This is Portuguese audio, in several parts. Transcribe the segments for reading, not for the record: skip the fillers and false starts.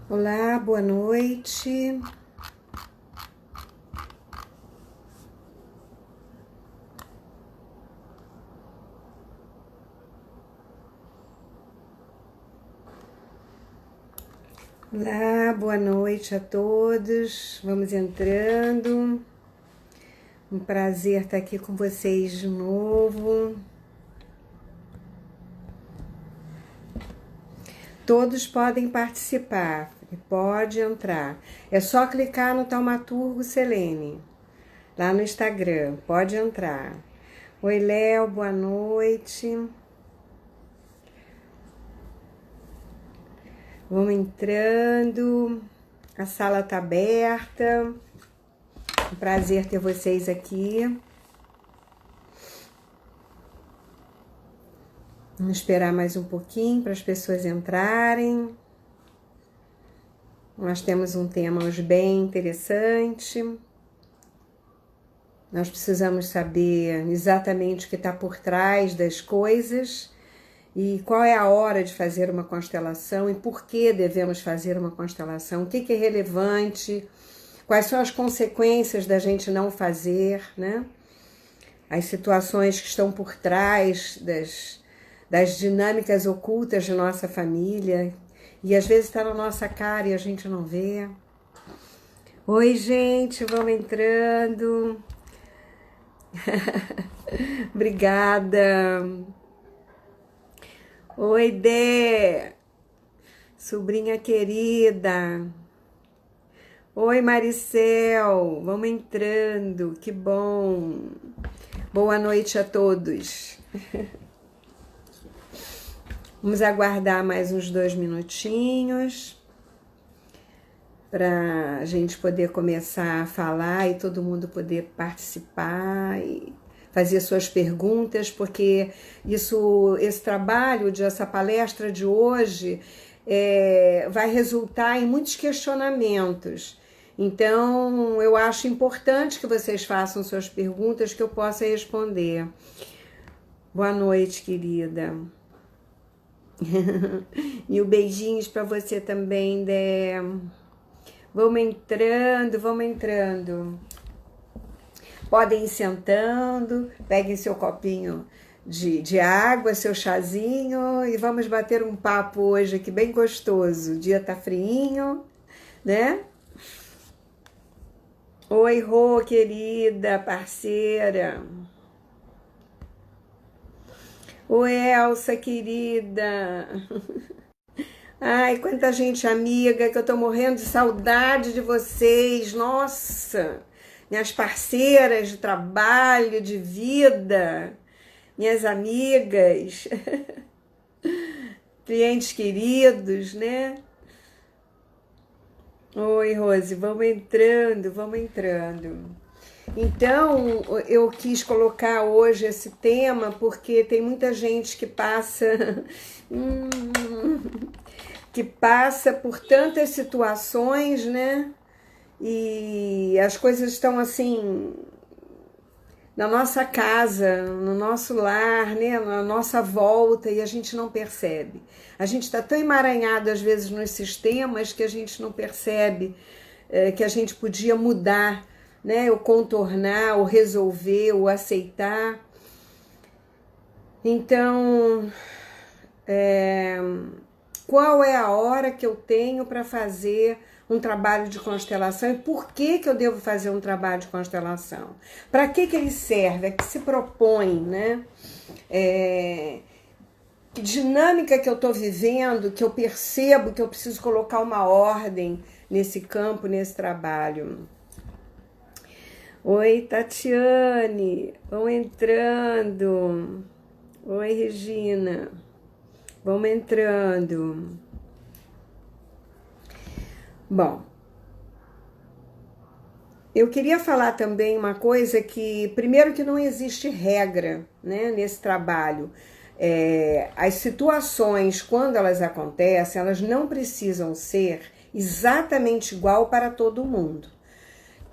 Olá, boa noite. Olá, boa noite a todos. Vamos entrando. Um prazer estar aqui com vocês de novo. Todos podem participar, pode entrar. É só clicar no Taumaturgo Selene, lá no Instagram, pode entrar. Oi, Léo, boa noite. Vamos entrando, a sala está aberta. Um prazer ter vocês aqui. Vamos esperar mais um pouquinho para as pessoas entrarem. Nós temos um tema hoje bem interessante. Nós precisamos saber exatamente o que está por trás das coisas e qual é a hora de fazer uma constelação e por que devemos fazer uma constelação, o que é relevante, quais são as consequências da gente não fazer, né? As situações que estão por trás das dinâmicas ocultas de nossa família e às vezes está na nossa cara e a gente não vê. Oi, gente, vamos entrando. Obrigada. Oi, Dé, sobrinha querida. Oi, Maricel, vamos entrando, que bom. Boa noite a todos. Vamos aguardar mais uns 2 minutinhos para a gente poder começar a falar e todo mundo poder participar e fazer suas perguntas, porque esse trabalho, essa palestra de hoje vai resultar em muitos questionamentos. Então, eu acho importante que vocês façam suas perguntas que eu possa responder. Boa noite, querida. E o beijinhos para você também, Dé. Vamos entrando, vamos entrando. Podem ir sentando, peguem seu copinho de água, seu chazinho e vamos bater um papo hoje aqui bem gostoso. O dia tá friinho, né? Oi, Rô, querida, parceira. Oi, Elsa, querida. Ai, quanta gente amiga, que eu tô morrendo de saudade de vocês. Nossa, minhas parceiras de trabalho, de vida, minhas amigas, clientes queridos, né? Oi, Rose, vamos entrando, vamos entrando. Então, eu quis colocar hoje esse tema porque tem muita gente que passa por tantas situações, né? E as coisas estão assim na nossa casa, no nosso lar, né? Na nossa volta e a gente não percebe. A gente está tão emaranhado às vezes nos sistemas que a gente não percebe que a gente podia mudar, né? Ou contornar, ou resolver, ou aceitar. Então, qual é a hora que eu tenho para fazer um trabalho de constelação e por que eu devo fazer um trabalho de constelação? Para que ele serve? A que se propõe, né? Que dinâmica que eu estou vivendo, que eu percebo que eu preciso colocar uma ordem nesse campo, nesse trabalho. Oi, Tatiane, vão entrando. Oi, Regina, vamos entrando. Bom, eu queria falar também uma coisa que, primeiro, que não existe regra, né, nesse trabalho. As situações, quando elas acontecem, elas não precisam ser exatamente igual para todo mundo.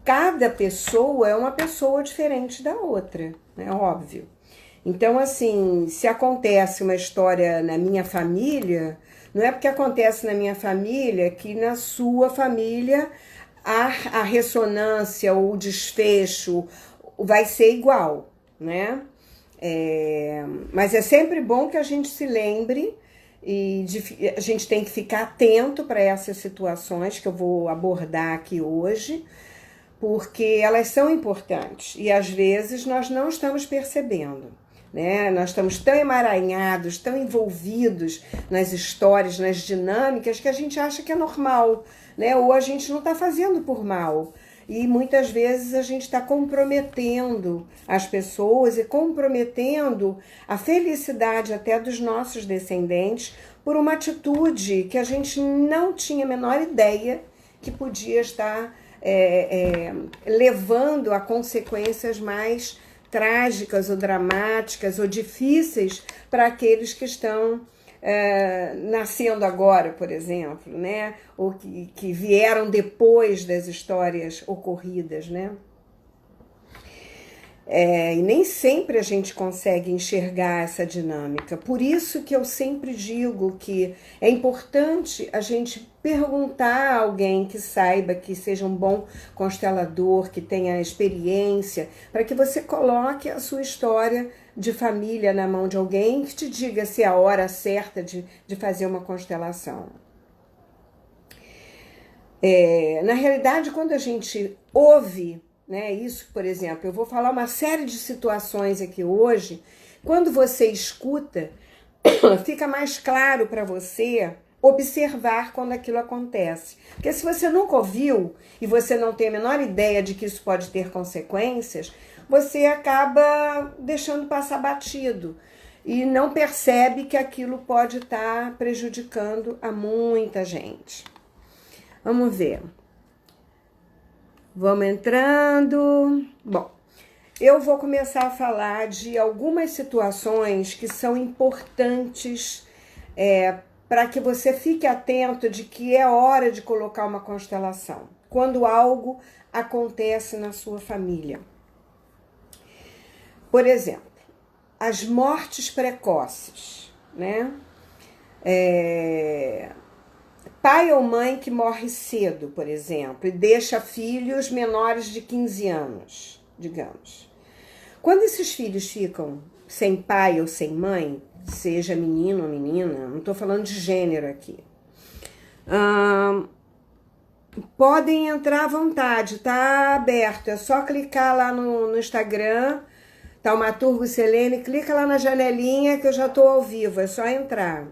Cada pessoa é uma pessoa diferente da outra, é óbvio. Então, assim, se acontece uma história na minha família, não é porque acontece na minha família que na sua família a ressonância, o desfecho vai ser igual, né? Mas é sempre bom que a gente se lembre e a gente tem que ficar atento para essas situações que eu vou abordar aqui hoje, porque elas são importantes e às vezes nós não estamos percebendo, né? Nós estamos tão emaranhados, tão envolvidos nas histórias, nas dinâmicas, que a gente acha que é normal, né? Ou a gente não está fazendo por mal. E muitas vezes a gente está comprometendo as pessoas e comprometendo a felicidade até dos nossos descendentes por uma atitude que a gente não tinha a menor ideia que podia estar levando a consequências mais trágicas ou dramáticas ou difíceis para aqueles que estão nascendo agora, por exemplo, né? Ou que vieram depois das histórias ocorridas, né? E nem sempre a gente consegue enxergar essa dinâmica. Por isso que eu sempre digo que é importante a gente perguntar a alguém que saiba, que seja um bom constelador, que tenha experiência, para que você coloque a sua história de família na mão de alguém que te diga se é a hora certa de fazer uma constelação. Na realidade, quando a gente ouve, né, isso, por exemplo, eu vou falar uma série de situações aqui hoje, quando você escuta, fica mais claro para você observar quando aquilo acontece. Porque se você nunca ouviu e você não tem a menor ideia de que isso pode ter consequências, você acaba deixando passar batido e não percebe que aquilo pode estar prejudicando a muita gente. Vamos ver. Vamos entrando. Bom, eu vou começar a falar de algumas situações que são importantes para que você fique atento de que é hora de colocar uma constelação, quando algo acontece na sua família. Por exemplo, as mortes precoces, né? Pai ou mãe que morre cedo, por exemplo, e deixa filhos menores de 15 anos, digamos. Quando esses filhos ficam sem pai ou sem mãe, seja menino ou menina, não estou falando de gênero aqui, podem entrar à vontade, tá aberto, é só clicar lá no Instagram, Taumaturgo Selene, clica lá na janelinha que eu já estou ao vivo, é só entrar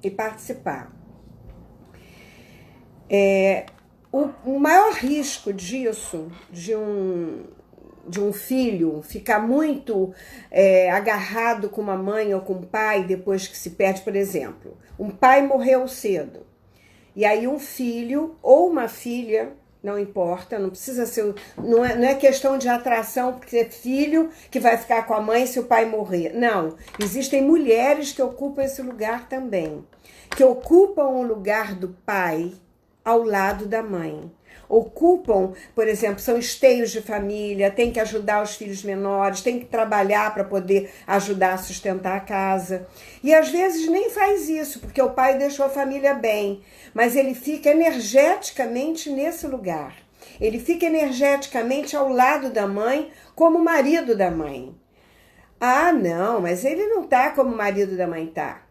e participar. O maior risco disso, de um filho ficar muito agarrado com uma mãe ou com um pai depois que se perde, por exemplo, um pai morreu cedo, e aí um filho ou uma filha, não importa, não precisa ser, não é questão de atração, porque é filho que vai ficar com a mãe se o pai morrer. Não, existem mulheres que ocupam esse lugar também, que ocupam o lugar do pai ao lado da mãe. Ocupam, por exemplo, são esteios de família, tem que ajudar os filhos menores, tem que trabalhar para poder ajudar a sustentar a casa. E às vezes nem faz isso, porque o pai deixou a família bem, mas ele fica energeticamente nesse lugar. Ele fica energeticamente ao lado da mãe, como o marido da mãe. Ah, não, mas ele não está como o marido da mãe está.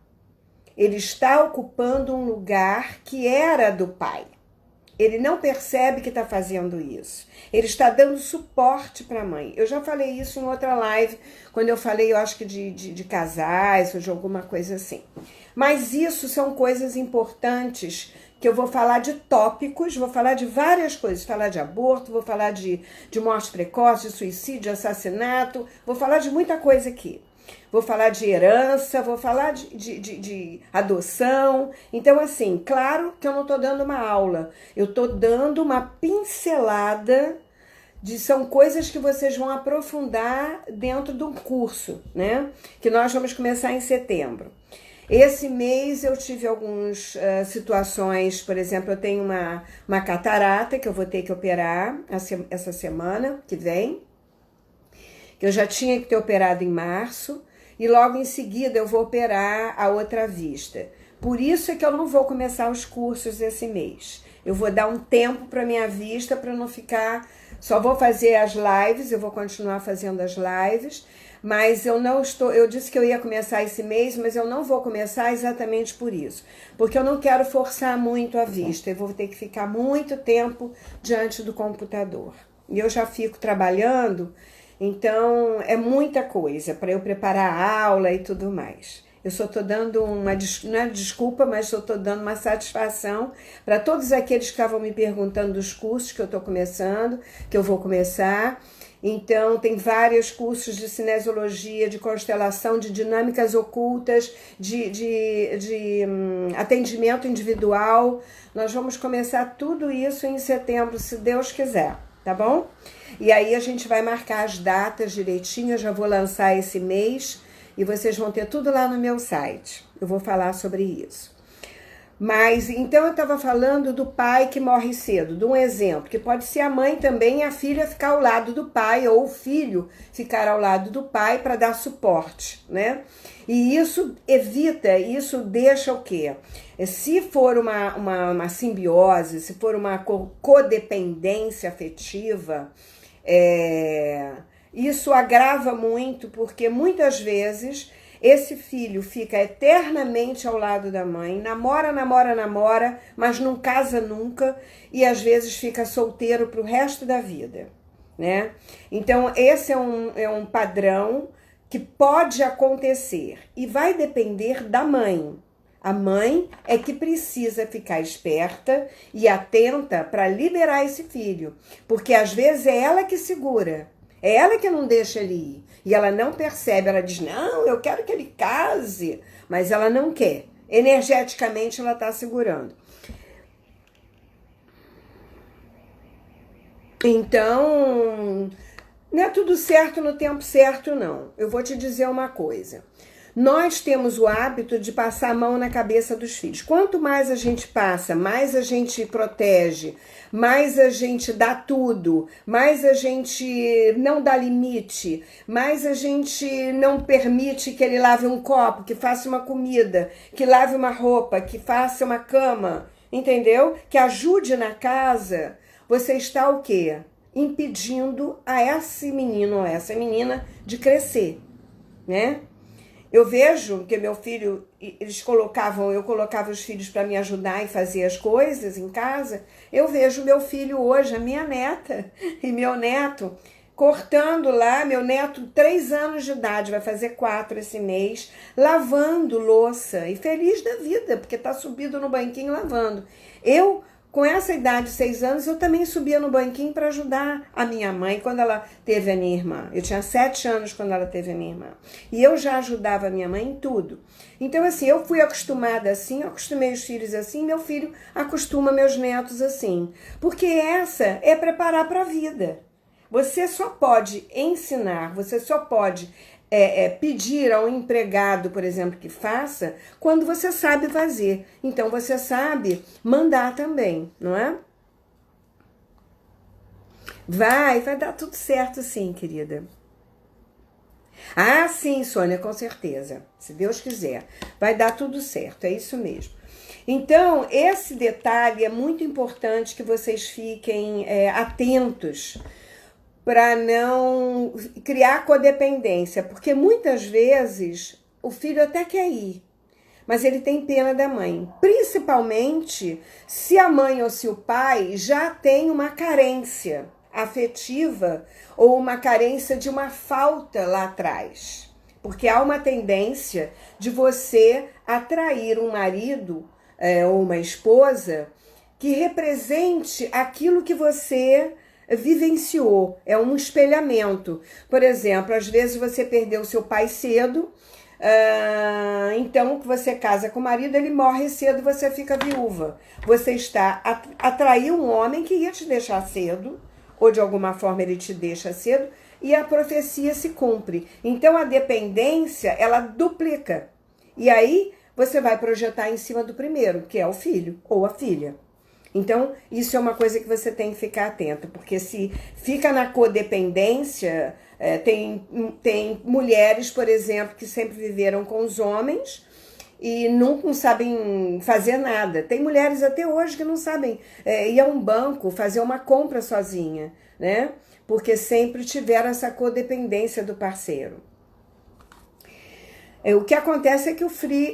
Ele está ocupando um lugar que era do pai. Ele não percebe que está fazendo isso. Ele está dando suporte para a mãe. Eu já falei isso em outra live, quando eu falei, eu acho que de casais ou de alguma coisa assim. Mas isso são coisas importantes que eu vou falar de tópicos, vou falar de várias coisas. Vou falar de aborto, vou falar de morte precoce, de suicídio, de assassinato. Vou falar de muita coisa aqui. Vou falar de herança, vou falar de adoção. Então, assim, claro que eu não estou dando uma aula. Eu estou dando uma pincelada são coisas que vocês vão aprofundar dentro de um curso, né? Que nós vamos começar em setembro. Esse mês eu tive algumas situações, por exemplo, eu tenho uma catarata que eu vou ter que operar essa semana que vem. Eu já tinha que ter operado em março, e logo em seguida eu vou operar a outra vista. Por isso é que eu não vou começar os cursos esse mês. Eu vou dar um tempo para minha vista para não ficar... Só vou fazer as lives, eu vou continuar fazendo as lives, mas eu não estou... Eu disse que eu ia começar esse mês, mas eu não vou começar exatamente por isso. Porque eu não quero forçar muito a vista. Eu vou ter que ficar muito tempo diante do computador. E eu já fico trabalhando, então é muita coisa para eu preparar a aula e tudo mais. Eu só estou dando uma, não é desculpa, mas só estou dando uma satisfação para todos aqueles que estavam me perguntando dos cursos que eu estou começando, que eu vou começar. Então, tem vários cursos de cinesiologia, de constelação, de dinâmicas ocultas, de atendimento individual. Nós vamos começar tudo isso em setembro, se Deus quiser, tá bom? E aí a gente vai marcar as datas direitinho, eu já vou lançar esse mês. E vocês vão ter tudo lá no meu site. Eu vou falar sobre isso. Mas, então eu estava falando do pai que morre cedo, de um exemplo, que pode ser a mãe também e a filha ficar ao lado do pai, ou o filho ficar ao lado do pai para dar suporte, né? E isso evita, isso deixa o quê? Se for uma simbiose, se for uma codependência afetiva, isso agrava muito, porque muitas vezes esse filho fica eternamente ao lado da mãe, namora, mas não casa nunca e às vezes fica solteiro para o resto da vida, né? Então esse é um padrão que pode acontecer e vai depender da mãe. A mãe é que precisa ficar esperta e atenta para liberar esse filho, porque às vezes é ela que segura. É ela que não deixa ele ir. E ela não percebe, ela diz, não, eu quero que ele case. Mas ela não quer. Energeticamente ela está segurando. Então, não é tudo certo no tempo certo, não. Eu vou te dizer uma coisa. Nós temos o hábito de passar a mão na cabeça dos filhos. Quanto mais a gente passa, mais a gente protege, mais a gente dá tudo, mais a gente não dá limite, mais a gente não permite que ele lave um copo, que faça uma comida, que lave uma roupa, que faça uma cama, entendeu? Que ajude na casa. Você está o quê? Impedindo a esse menino ou essa menina de crescer, né? Eu vejo que meu filho, eu colocava os filhos para me ajudar e fazer as coisas em casa. Eu vejo meu filho hoje, a minha neta e meu neto, cortando lá, meu neto 3 anos de idade, vai fazer 4 esse mês, lavando louça e feliz da vida, porque tá subido no banquinho lavando. Eu, com essa idade de 6 anos, eu também subia no banquinho para ajudar a minha mãe quando ela teve a minha irmã. Eu tinha 7 anos quando ela teve a minha irmã. E eu já ajudava a minha mãe em tudo. Então, assim, eu fui acostumada assim, eu acostumei os filhos assim, meu filho acostuma meus netos assim. Porque essa é preparar para a vida. Você só pode ensinar, você só pode pedir ao empregado, por exemplo, que faça, quando você sabe fazer. Então, você sabe mandar também, não é? Vai dar tudo certo sim, querida. Ah, sim, Sônia, com certeza. Se Deus quiser. Vai dar tudo certo, é isso mesmo. Então, esse detalhe é muito importante que vocês fiquem atentos, para não criar codependência, porque muitas vezes o filho até quer ir, mas ele tem pena da mãe, principalmente se a mãe ou se o pai já tem uma carência afetiva ou uma carência de uma falta lá atrás, porque há uma tendência de você atrair um marido ou uma esposa que represente aquilo que você vivenciou, é um espelhamento. Por exemplo, às vezes você perdeu seu pai cedo, então você casa com o marido, ele morre cedo, você fica viúva. Você atraiu um homem que ia te deixar cedo, ou de alguma forma ele te deixa cedo, e a profecia se cumpre. Então a dependência, ela duplica. E aí você vai projetar em cima do primeiro, que é o filho ou a filha. Então, isso é uma coisa que você tem que ficar atento, porque se fica na codependência, tem mulheres, por exemplo, que sempre viveram com os homens e nunca sabem fazer nada. Tem mulheres até hoje que não sabem ir a um banco, fazer uma compra sozinha, né? Porque sempre tiveram essa codependência do parceiro. O que acontece é que o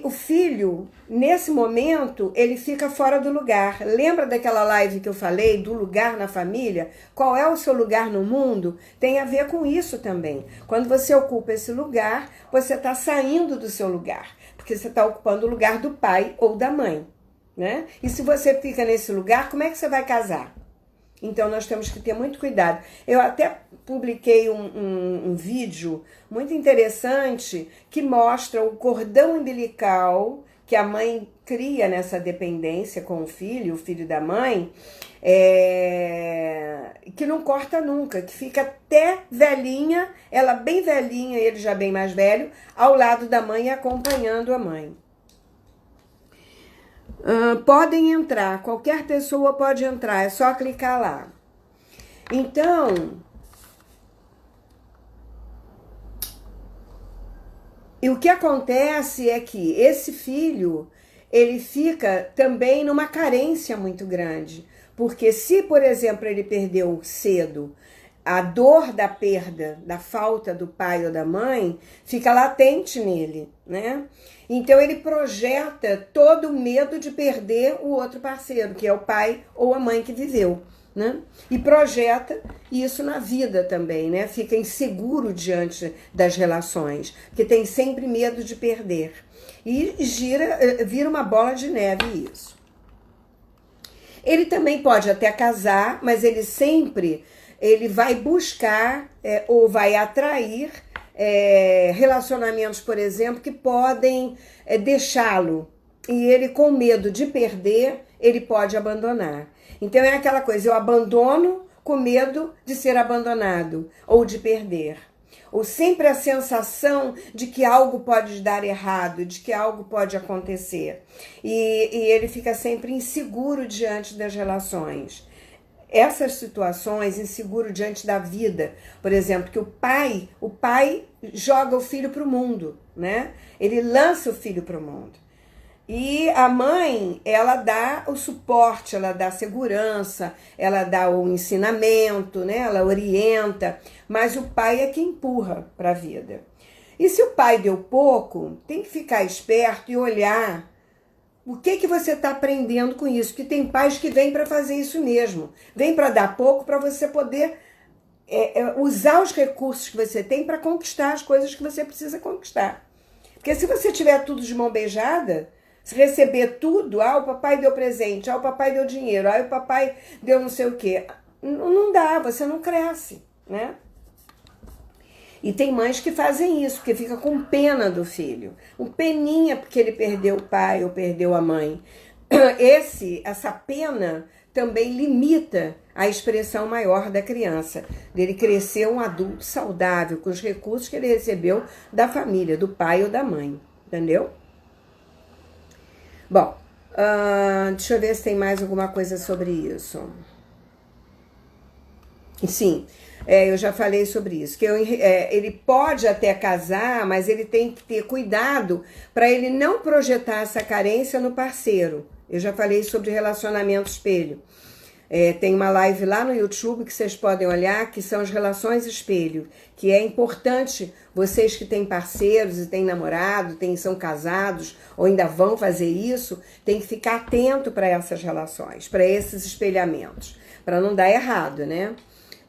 filho, nesse momento, ele fica fora do lugar. Lembra daquela live que eu falei, do lugar na família? Qual é o seu lugar no mundo? Tem a ver com isso também. Quando você ocupa esse lugar, você está saindo do seu lugar, porque você está ocupando o lugar do pai ou da mãe, né? E se você fica nesse lugar, como é que você vai casar? Então, nós temos que ter muito cuidado. Eu até publiquei um vídeo muito interessante que mostra o cordão umbilical que a mãe cria nessa dependência com o filho da mãe, que não corta nunca, que fica até velhinha, ela bem velhinha, ele já bem mais velho, ao lado da mãe, acompanhando a mãe. Podem entrar, qualquer pessoa pode entrar, é só clicar lá. Então, e o que acontece é que esse filho, ele fica também numa carência muito grande, porque se, por exemplo, ele perdeu cedo, a dor da perda, da falta do pai ou da mãe, fica latente nele, né? Então ele projeta todo o medo de perder o outro parceiro, que é o pai ou a mãe que viveu, né? E projeta isso na vida também, né? Fica inseguro diante das relações, porque tem sempre medo de perder. E vira uma bola de neve isso. Ele também pode até casar, mas ele vai buscar ou vai atrair relacionamentos, por exemplo, que podem deixá-lo. E ele, com medo de perder, ele pode abandonar. Então é aquela coisa, eu abandono com medo de ser abandonado ou de perder. Ou sempre a sensação de que algo pode dar errado, de que algo pode acontecer. E ele fica sempre inseguro diante das relações. Essas situações, inseguro diante da vida, por exemplo, que o pai joga o filho para o mundo, né? Ele lança o filho para o mundo. E a mãe, ela dá o suporte, ela dá segurança, ela dá o ensinamento, né? Ela orienta, mas o pai é quem empurra para a vida. E se o pai deu pouco, tem que ficar esperto e olhar o que você está aprendendo com isso? Porque tem pais que vêm para fazer isso mesmo. Vem para dar pouco para você poder usar os recursos que você tem para conquistar as coisas que você precisa conquistar. Porque se você tiver tudo de mão beijada, se receber tudo, o papai deu presente, o papai deu dinheiro, o papai deu não sei o quê. Não dá, você não cresce, né? E tem mães que fazem isso, porque fica com pena do filho. Um peninha porque ele perdeu o pai ou perdeu a mãe. Essa pena também limita a expressão maior da criança, dele crescer um adulto saudável, com os recursos que ele recebeu da família, do pai ou da mãe. Entendeu? Bom, deixa eu ver se tem mais alguma coisa sobre isso. Sim, eu já falei sobre isso, que ele pode até casar, mas ele tem que ter cuidado para ele não projetar essa carência no parceiro. Eu já falei sobre relacionamento espelho. Tem uma live lá no YouTube que vocês podem olhar, que são as relações espelho, que é importante vocês que têm parceiros e têm namorado, são casados ou ainda vão fazer isso, tem que ficar atento para essas relações, para esses espelhamentos, para não dar errado, né?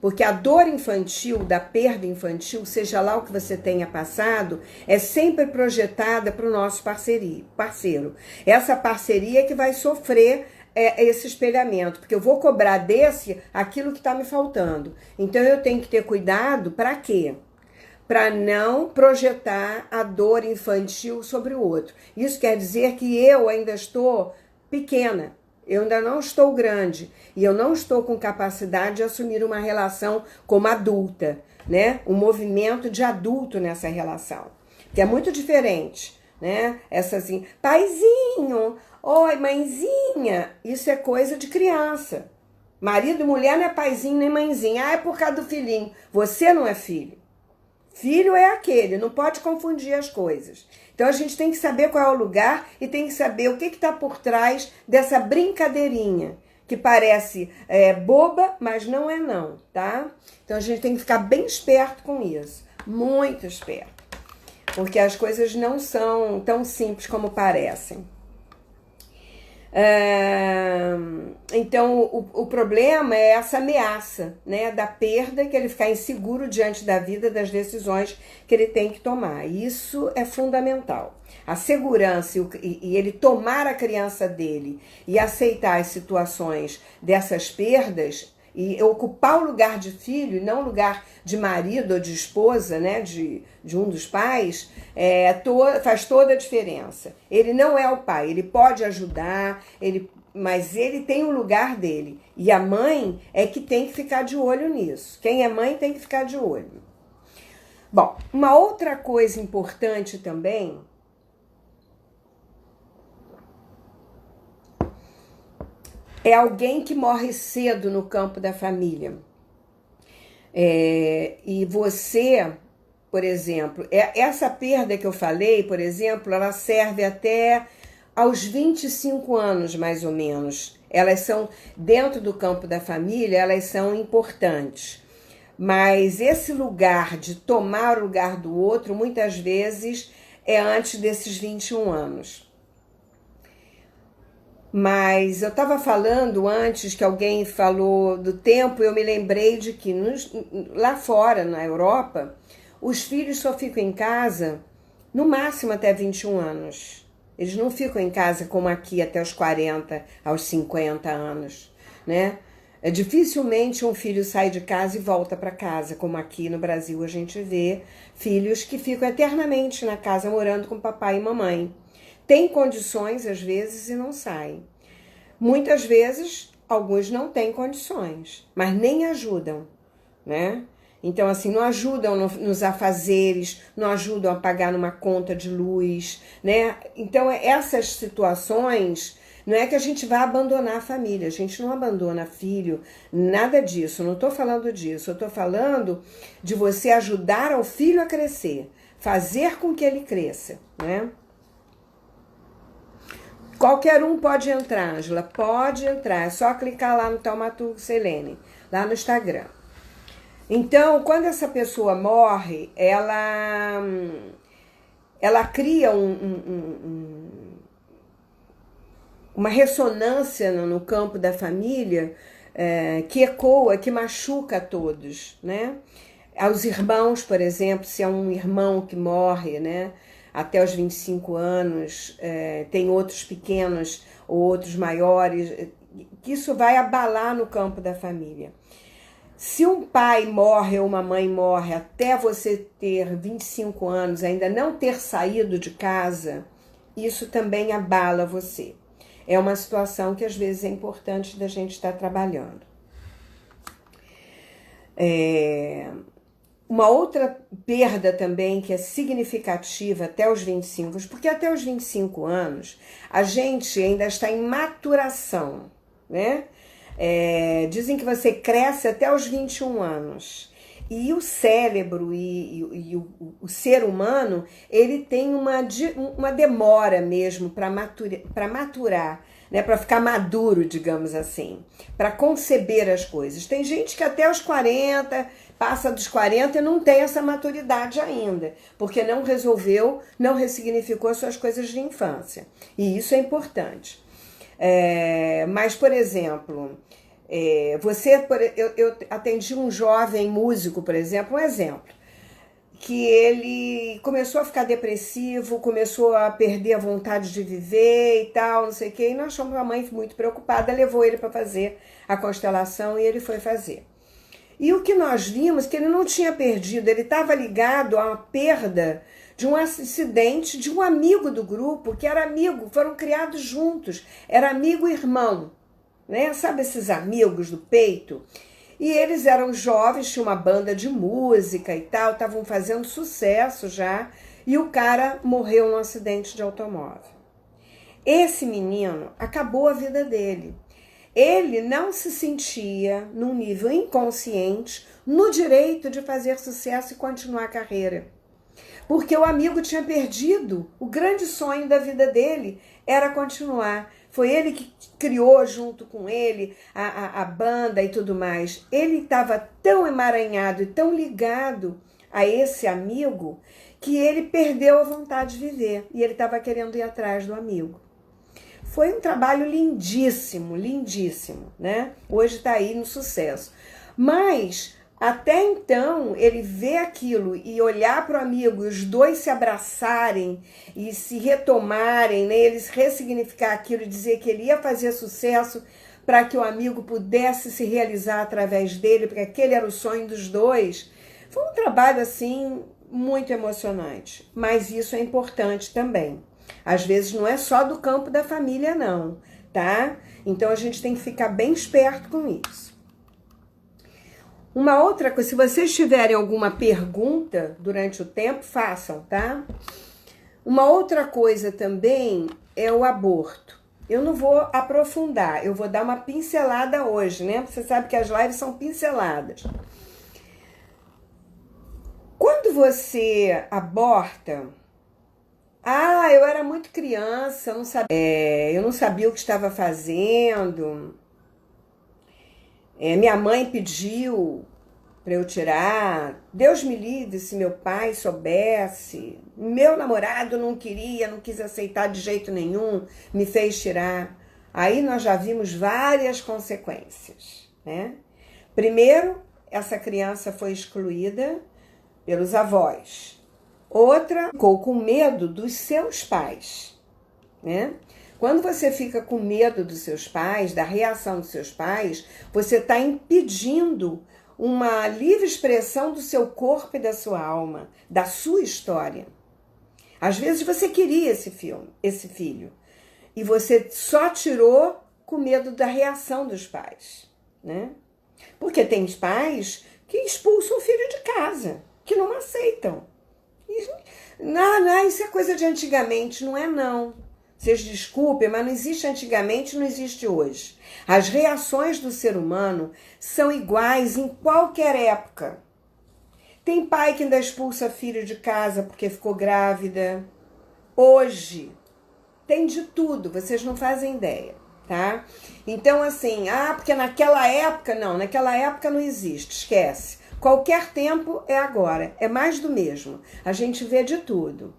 Porque a dor infantil, da perda infantil, seja lá o que você tenha passado, é sempre projetada para o nosso parceiro. Essa parceria que vai sofrer esse espelhamento, porque eu vou cobrar desse aquilo que está me faltando. Então eu tenho que ter cuidado para quê? Para não projetar a dor infantil sobre o outro. Isso quer dizer que eu ainda estou pequena. Eu ainda não estou grande e eu não estou com capacidade de assumir uma relação como adulta, né? Um movimento de adulto nessa relação, que é muito diferente, né? Essa assim, paizinho, Oi, mãezinha, isso é coisa de criança. Marido e mulher não é paizinho nem mãezinha. Ah, é por causa do filhinho. Você não é filho. Filho é aquele, não pode confundir as coisas. Então a gente tem que saber qual é o lugar e tem que saber o que está por trás dessa brincadeirinha, que parece boba, mas não é não, tá? Então a gente tem que ficar bem esperto com isso, muito esperto, porque as coisas não são tão simples como parecem. Então o problema é essa ameaça, né, da perda, que ele ficar inseguro diante da vida, das decisões que ele tem que tomar. Isso é fundamental. A segurança e ele tomar a criança dele e aceitar as situações dessas perdas e ocupar o lugar de filho e não o lugar de marido ou de esposa, né, de um dos pais, faz toda a diferença. Ele não é o pai, ele pode ajudar, mas ele tem o lugar dele. E a mãe é que tem que ficar de olho nisso. Quem é mãe tem que ficar de olho. Bom, uma outra coisa importante também é alguém que morre cedo no campo da família. E você, por exemplo, essa perda que eu falei, por exemplo, ela serve até aos 25 anos, mais ou menos. Elas são, dentro do campo da família, elas são importantes. Mas esse lugar de tomar o lugar do outro, muitas vezes, é antes desses 21 anos. Mas eu estava falando antes que alguém falou do tempo, eu me lembrei de que lá fora, na Europa, os filhos só ficam em casa no máximo até 21 anos. Eles não ficam em casa como aqui até os 40, aos 50 anos, né? Dificilmente um filho sai de casa e volta para casa, como aqui no Brasil a gente vê filhos que ficam eternamente na casa morando com papai e mamãe. Tem condições, às vezes, e não saem. Muitas vezes, alguns não têm condições, mas nem ajudam, né? Então, assim, não ajudam nos afazeres, não ajudam a pagar numa conta de luz, né? Então, essas situações, não é que a gente vai abandonar a família, a gente não abandona filho, nada disso, não estou falando disso. Eu estou falando de você ajudar ao filho a crescer, fazer com que ele cresça, né? Qualquer um pode entrar, Ângela, pode entrar. É só clicar lá no Taumaturgo Selene, lá no Instagram. Então, quando essa pessoa morre, ela cria uma ressonância no campo da família que ecoa, que machuca a todos, né? Aos irmãos, por exemplo, se é um irmão que morre, né? Até os 25 anos, tem outros pequenos ou outros maiores, que isso vai abalar no campo da família. Se um pai morre ou uma mãe morre até você ter 25 anos, ainda não ter saído de casa, isso também abala você. É uma situação que às vezes é importante da gente estar trabalhando. Uma outra perda também que é significativa até os 25, porque até os 25 anos a gente ainda está em maturação, né? Dizem que você cresce até os 21 anos. E o cérebro e o ser humano, ele tem uma demora mesmo para maturar, né, para ficar maduro, digamos assim, para conceber as coisas. Tem gente que até os 40, passa dos 40 e não tem essa maturidade ainda, porque não resolveu, não ressignificou as suas coisas de infância. E isso é importante. Mas, por exemplo, eu atendi um jovem músico, por exemplo, um exemplo, que ele começou a ficar depressivo, começou a perder a vontade de viver e tal, não sei o quê, e nós chamamos a mãe muito preocupada, levou ele para fazer a constelação e ele foi fazer. E o que nós vimos que ele não tinha perdido, ele estava ligado a uma perda de um acidente de um amigo do grupo, que era amigo, foram criados juntos, era amigo e irmão, né? Sabe esses amigos do peito? E eles eram jovens, tinham uma banda de música e tal, estavam fazendo sucesso já, e o cara morreu num acidente de automóvel. Esse menino acabou a vida dele. Ele não se sentia, num nível inconsciente, no direito de fazer sucesso e continuar a carreira. Porque o amigo tinha perdido o grande sonho da vida dele, era continuar. Foi ele que criou junto com ele a banda e tudo mais. Ele estava tão emaranhado e tão ligado a esse amigo que ele perdeu a vontade de viver. E ele estava querendo ir atrás do amigo. Foi um trabalho lindíssimo, lindíssimo, né? Hoje está aí no sucesso. Mas até então, ele vê aquilo e olhar para o amigo e os dois se abraçarem e se retomarem, né? Eles ressignificar aquilo e dizer que ele ia fazer sucesso para que o amigo pudesse se realizar através dele, porque aquele era o sonho dos dois. Foi um trabalho, assim, muito emocionante. Mas isso é importante também. Às vezes não é só do campo da família, não, tá? Então a gente tem que ficar bem esperto com isso. Uma outra coisa, se vocês tiverem alguma pergunta durante o tempo, façam, tá? Uma outra coisa também é o aborto. Eu não vou aprofundar, eu vou dar uma pincelada hoje, né? Você sabe que as lives são pinceladas. Quando você aborta, eu era muito criança, eu não sabia o que estava fazendo. Minha mãe pediu para eu tirar. Deus me livre se meu pai soubesse. Meu namorado não quis aceitar de jeito nenhum, me fez tirar. Aí nós já vimos várias consequências, né? Primeiro, essa criança foi excluída pelos avós. Outra ficou com medo dos seus pais, né? Quando você fica com medo dos seus pais, da reação dos seus pais, você está impedindo uma livre expressão do seu corpo e da sua alma, da sua história. Às vezes você queria esse filho, e você só tirou com medo da reação dos pais, né? Porque tem pais que expulsam o filho de casa, que não aceitam. Isso é coisa de antigamente, não é não. Vocês desculpem, mas não existe antigamente, não existe hoje. As reações do ser humano são iguais em qualquer época. Tem pai que ainda expulsa filho de casa porque ficou grávida. Hoje tem de tudo, vocês não fazem ideia, tá? Então assim, porque naquela época não existe, esquece. Qualquer tempo é agora, é mais do mesmo. A gente vê de tudo.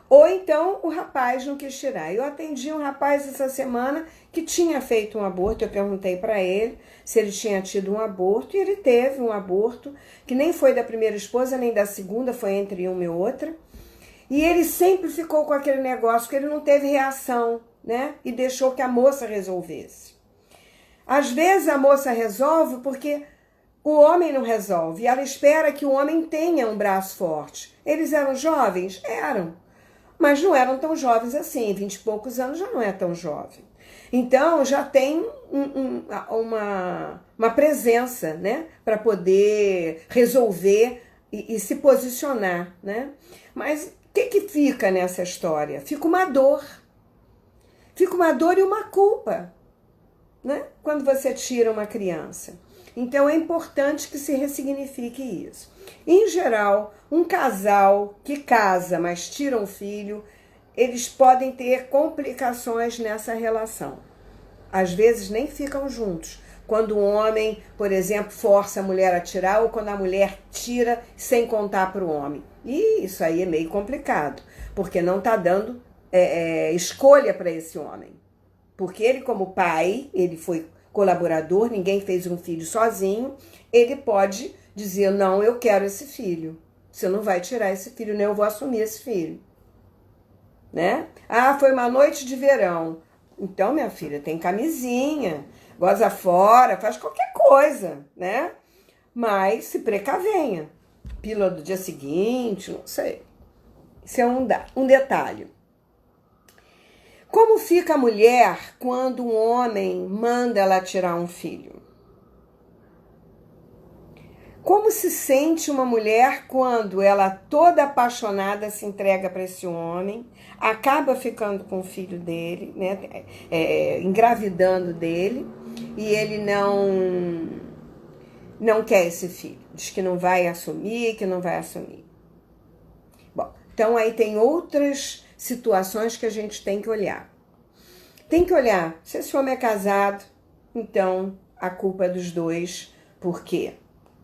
Ou então o rapaz não quis tirar. Eu atendi um rapaz essa semana que tinha feito um aborto. Eu perguntei para ele se ele tinha tido um aborto. E ele teve um aborto que nem foi da primeira esposa, nem da segunda, foi entre uma e outra. E ele sempre ficou com aquele negócio que ele não teve reação, né? E deixou que a moça resolvesse. Às vezes a moça resolve porque o homem não resolve. E ela espera que o homem tenha um braço forte. Eles eram jovens? Eram. Mas não eram tão jovens assim, 20 e poucos anos já não é tão jovem. Então já tem uma presença, né, para poder resolver e se posicionar, né? Mas o que fica nessa história? Fica uma dor e uma culpa, né? Quando você tira uma criança. Então é importante que se ressignifique isso. Em geral, um casal que casa, mas tira um filho, eles podem ter complicações nessa relação. Às vezes nem ficam juntos. Quando o homem, por exemplo, força a mulher a tirar, ou quando a mulher tira sem contar para o homem. E isso aí é meio complicado, porque não está dando escolha para esse homem. Porque ele, como pai, ele foi colaborador, ninguém fez um filho sozinho, ele pode dizer, não, eu quero esse filho. Você não vai tirar esse filho, nem eu vou assumir esse filho. Né? Foi uma noite de verão. Então, minha filha, tem camisinha, goza fora, faz qualquer coisa, né? Mas se precavenha. Pílula do dia seguinte, não sei. Isso é um detalhe. Como fica a mulher quando um homem manda ela tirar um filho? Como se sente uma mulher quando ela, toda apaixonada, se entrega para esse homem, acaba ficando com o filho dele, né? Engravidando dele, e ele não quer esse filho, diz que não vai assumir, que não vai assumir. Bom, então aí tem outras situações que a gente tem que olhar. Tem que olhar se esse homem é casado, então a culpa é dos dois, porque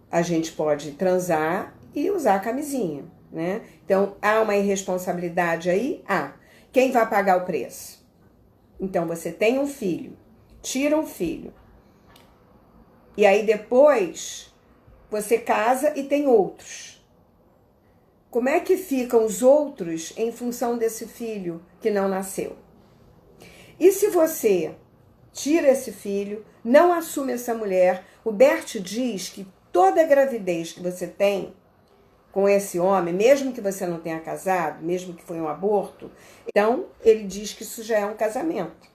a gente pode transar e usar a camisinha, né? Então, há uma irresponsabilidade aí? Quem vai pagar o preço? Então, você tem um filho, tira um filho, e aí depois você casa e tem outros. Como é que ficam os outros em função desse filho que não nasceu? E se você tira esse filho, não assume essa mulher, o Bert diz que toda gravidez que você tem com esse homem, mesmo que você não tenha casado, mesmo que foi um aborto, então ele diz que isso já é um casamento.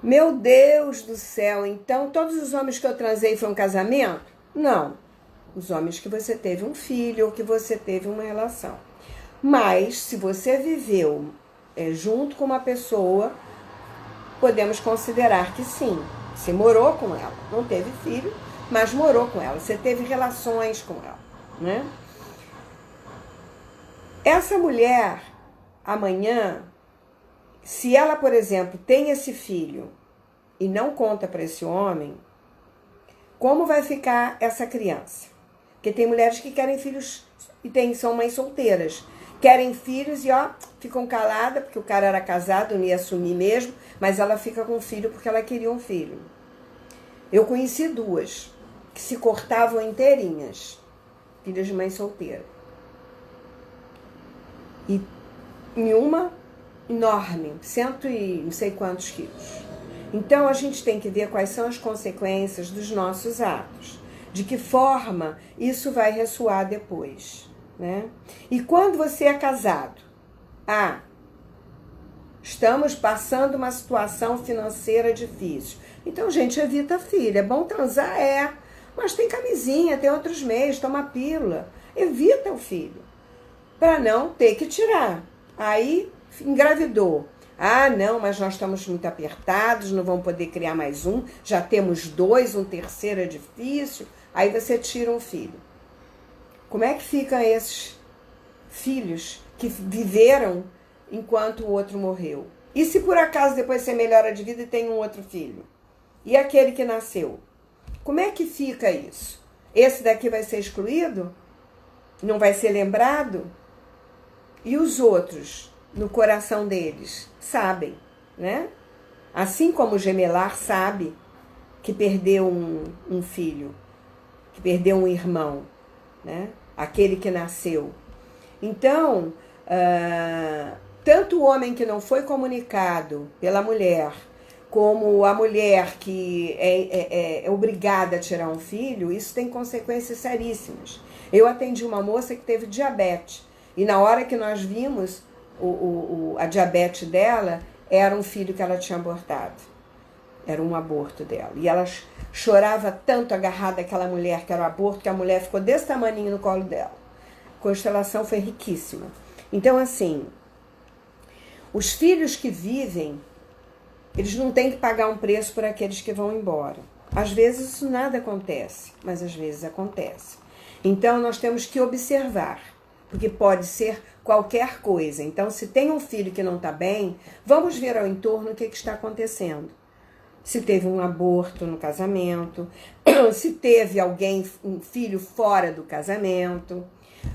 Meu Deus do céu, então todos os homens que eu transei foi um casamento? Não. Os homens que você teve um filho ou que você teve uma relação. Mas se você viveu junto com uma pessoa, podemos considerar que sim. Você morou com ela, não teve filho, mas morou com ela. Você teve relações com ela, né? Essa mulher, amanhã, se ela, por exemplo, tem esse filho e não conta para esse homem, como vai ficar essa criança? Porque tem mulheres que querem filhos e são mães solteiras. Querem filhos e ficam caladas, porque o cara era casado, não ia assumir mesmo, mas ela fica com o filho porque ela queria um filho. Eu conheci duas que se cortavam inteirinhas, filhas de mãe solteira. E uma enorme, 100 e não sei quantos quilos. Então a gente tem que ver quais são as consequências dos nossos atos, de que forma isso vai ressoar depois, né? E quando você é casado, estamos passando uma situação financeira difícil. Então, gente, evita filho. É bom transar? Mas tem camisinha, tem outros meios, toma pílula. Evita o filho, para não ter que tirar. Aí, engravidou. Não, mas nós estamos muito apertados, não vamos poder criar mais um. Já temos 2, um terceiro é difícil. Aí você tira um filho. Como é que ficam esses filhos que viveram enquanto o outro morreu? E se por acaso depois você melhora de vida e tem um outro filho? E aquele que nasceu? Como é que fica isso? Esse daqui vai ser excluído? Não vai ser lembrado? E os outros, no coração deles, sabem, né? Assim como o gemelar sabe que perdeu um filho, que perdeu um irmão, né? Aquele que nasceu. Então, tanto o homem que não foi comunicado pela mulher, como a mulher que é obrigada a tirar um filho, isso tem consequências seríssimas. Eu atendi uma moça que teve diabetes, e na hora que nós vimos a diabetes dela, era um filho que ela tinha abortado. Era um aborto dela. E ela chorava tanto agarrada àquela mulher que era o aborto, que a mulher ficou desse tamaninho no colo dela. A constelação foi riquíssima. Então, assim, os filhos que vivem, eles não têm que pagar um preço por aqueles que vão embora. Às vezes isso nada acontece, mas às vezes acontece. Então nós temos que observar, porque pode ser qualquer coisa. Então, se tem um filho que não está bem, vamos ver ao entorno o que está acontecendo. Se teve um aborto no casamento, se teve um filho fora do casamento,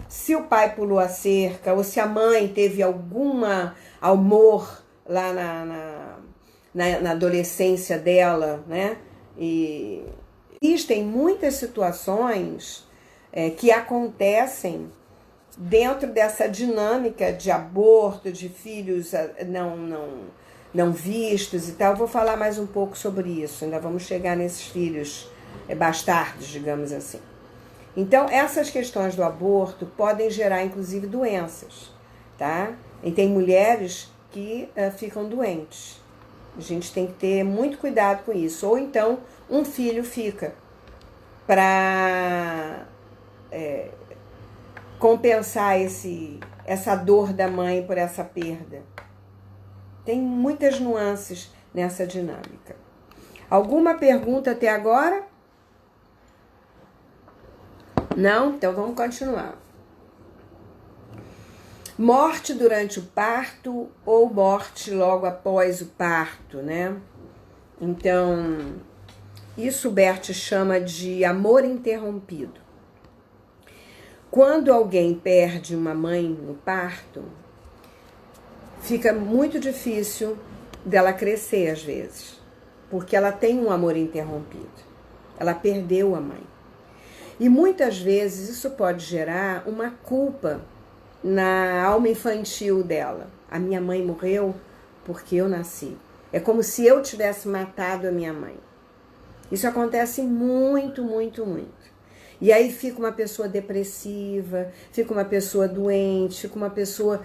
se o pai pulou a cerca, ou se a mãe teve alguma amor lá na adolescência dela, né? E existem muitas situações que acontecem dentro dessa dinâmica de aborto, de filhos não vistos e tal. Eu vou falar mais um pouco sobre isso, ainda vamos chegar nesses filhos bastardos, digamos assim. Então, essas questões do aborto podem gerar, inclusive, doenças, tá? E tem mulheres que ficam doentes. A gente tem que ter muito cuidado com isso. Ou então, um filho fica para compensar essa dor da mãe por essa perda. Tem muitas nuances nessa dinâmica. Alguma pergunta até agora? Não? Então vamos continuar. Morte durante o parto ou morte logo após o parto, né? Então, isso Bert chama de amor interrompido. Quando alguém perde uma mãe no parto, fica muito difícil dela crescer às vezes, porque ela tem um amor interrompido. Ela perdeu a mãe. E muitas vezes isso pode gerar uma culpa na alma infantil dela. A minha mãe morreu porque eu nasci. É como se eu tivesse matado a minha mãe. Isso acontece muito, muito, muito. E aí fica uma pessoa depressiva, fica uma pessoa doente, fica uma pessoa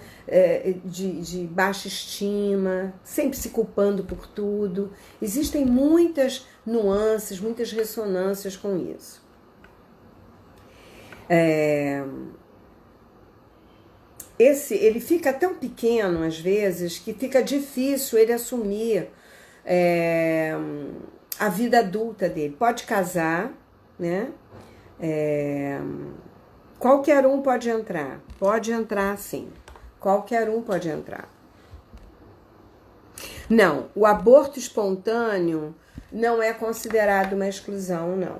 de baixa estima, sempre se culpando por tudo. Existem muitas nuances, muitas ressonâncias com isso. Ele fica tão pequeno às vezes que fica difícil ele assumir a vida adulta dele. Pode casar, né? Qualquer um pode entrar sim, qualquer um pode entrar. Não, o aborto espontâneo não é considerado uma exclusão, não.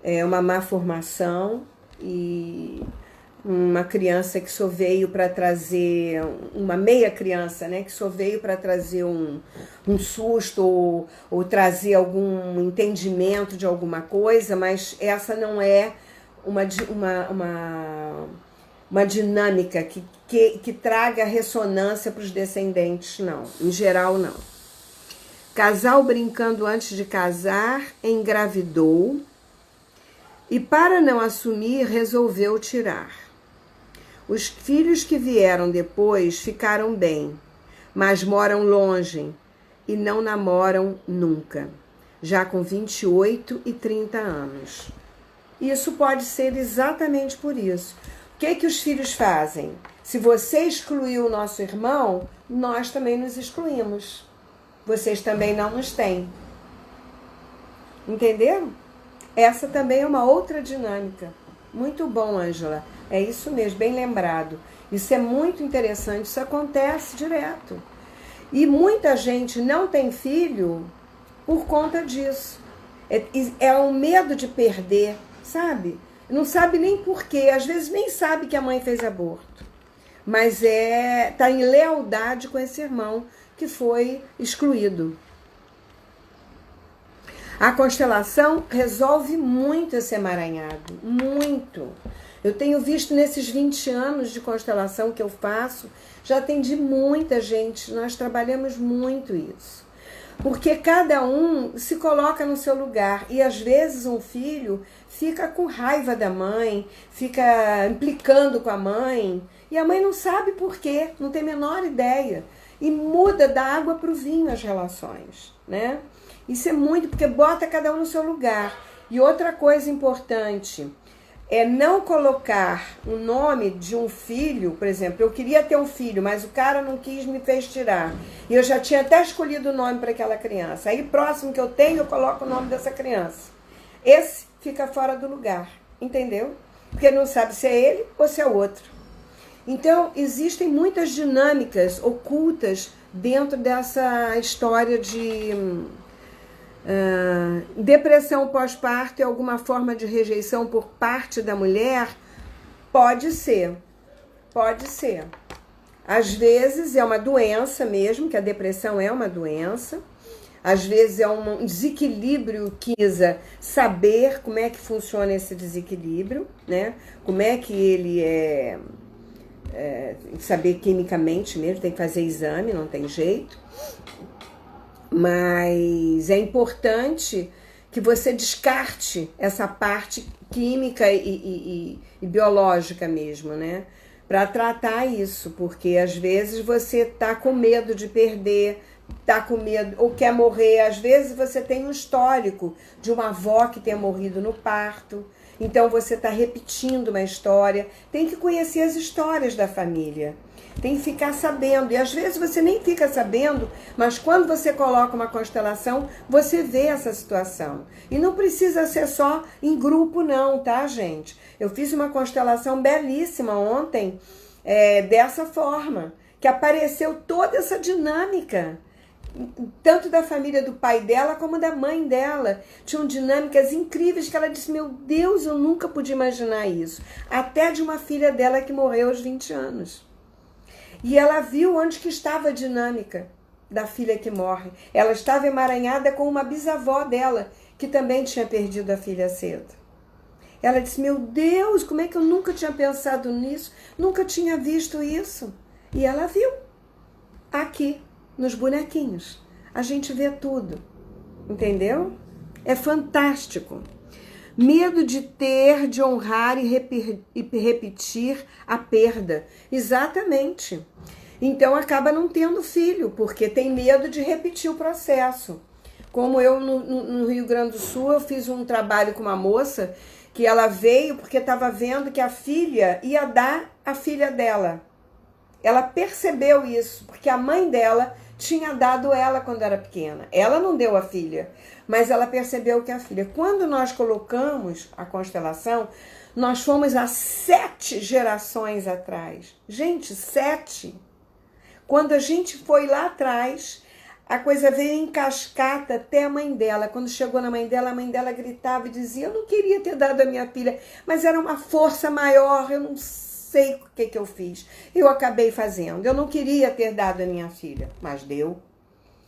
É uma má formação e uma criança que só veio para trazer, uma meia criança, né, que só veio para trazer um susto ou trazer algum entendimento de alguma coisa, mas essa não é uma dinâmica que traga ressonância para os descendentes, não. Em geral, não. Casal brincando antes de casar, engravidou e, para não assumir, resolveu tirar. Os filhos que vieram depois ficaram bem, mas moram longe e não namoram nunca, já com 28 e 30 anos. Isso pode ser exatamente por isso. O que os filhos fazem? Se você excluiu o nosso irmão, nós também nos excluímos. Vocês também não nos têm. Entenderam? Essa também é uma outra dinâmica. Muito bom, Ângela. É isso mesmo, bem lembrado. Isso é muito interessante, isso acontece direto. E muita gente não tem filho por conta disso. É um medo de perder, sabe? Não sabe nem porquê, às vezes nem sabe que a mãe fez aborto. Mas tá em lealdade com esse irmão que foi excluído. A constelação resolve muito esse emaranhado, muito. Eu tenho visto nesses 20 anos de constelação que eu faço, já atendi muita gente, nós trabalhamos muito isso. Porque cada um se coloca no seu lugar e às vezes um filho fica com raiva da mãe, fica implicando com a mãe e a mãe não sabe por quê, não tem a menor ideia. E muda da água para o vinho as relações, né? Isso é muito, porque bota cada um no seu lugar. E outra coisa importante é não colocar o nome de um filho, por exemplo, eu queria ter um filho, mas o cara não quis, me fez tirar. E eu já tinha até escolhido o nome para aquela criança. Aí próximo que eu tenho, eu coloco o nome dessa criança. Esse fica fora do lugar, entendeu? Porque não sabe se é ele ou se é outro. Então, existem muitas dinâmicas ocultas dentro dessa história de depressão pós-parto. É alguma forma de rejeição por parte da mulher? Pode ser, pode ser. Às vezes é uma doença mesmo, que a depressão é uma doença. Às vezes é um desequilíbrio que precisa saber como é que funciona esse desequilíbrio, né? Como é que ele saber quimicamente mesmo, tem que fazer exame, não tem jeito. Mas é importante que você descarte essa parte química e biológica mesmo, né? para tratar isso, porque às vezes você tá com medo de perder, tá com medo ou quer morrer, às vezes você tem um histórico de uma avó que tenha morrido no parto, então você está repetindo uma história, tem que conhecer as histórias da família, tem que ficar sabendo, e às vezes você nem fica sabendo, mas quando você coloca uma constelação, você vê essa situação, e não precisa ser só em grupo não, tá gente? Eu fiz uma constelação belíssima ontem, dessa forma, que apareceu toda essa dinâmica, tanto da família do pai dela como da mãe dela. Tinham dinâmicas incríveis que ela disse, meu Deus, eu nunca podia imaginar isso. Até de uma filha dela que morreu aos 20 anos. E ela viu onde que estava a dinâmica da filha que morre. Ela estava emaranhada com uma bisavó dela, que também tinha perdido a filha cedo. Ela disse, meu Deus, como é que eu nunca tinha pensado nisso? Nunca tinha visto isso. E ela viu aqui, nos bonequinhos. A gente vê tudo, entendeu? É fantástico. Medo de ter, de honrar e repetir a perda. Exatamente. Então acaba não tendo filho, porque tem medo de repetir o processo. Como eu no Rio Grande do Sul, eu fiz um trabalho com uma moça que ela veio porque estava vendo que a filha ia dar a filha dela. Ela percebeu isso, porque a mãe dela tinha dado ela quando era pequena. Ela não deu a filha, mas ela percebeu que a filha... Quando nós colocamos a constelação, nós fomos há 7 gerações atrás. Gente, 7. Quando a gente foi lá atrás, a coisa veio em cascata até a mãe dela. Quando chegou na mãe dela gritava e dizia, eu não queria ter dado a minha filha, mas era uma força maior, eu não sei o que eu fiz. Eu acabei fazendo. Eu não queria ter dado a minha filha, mas deu.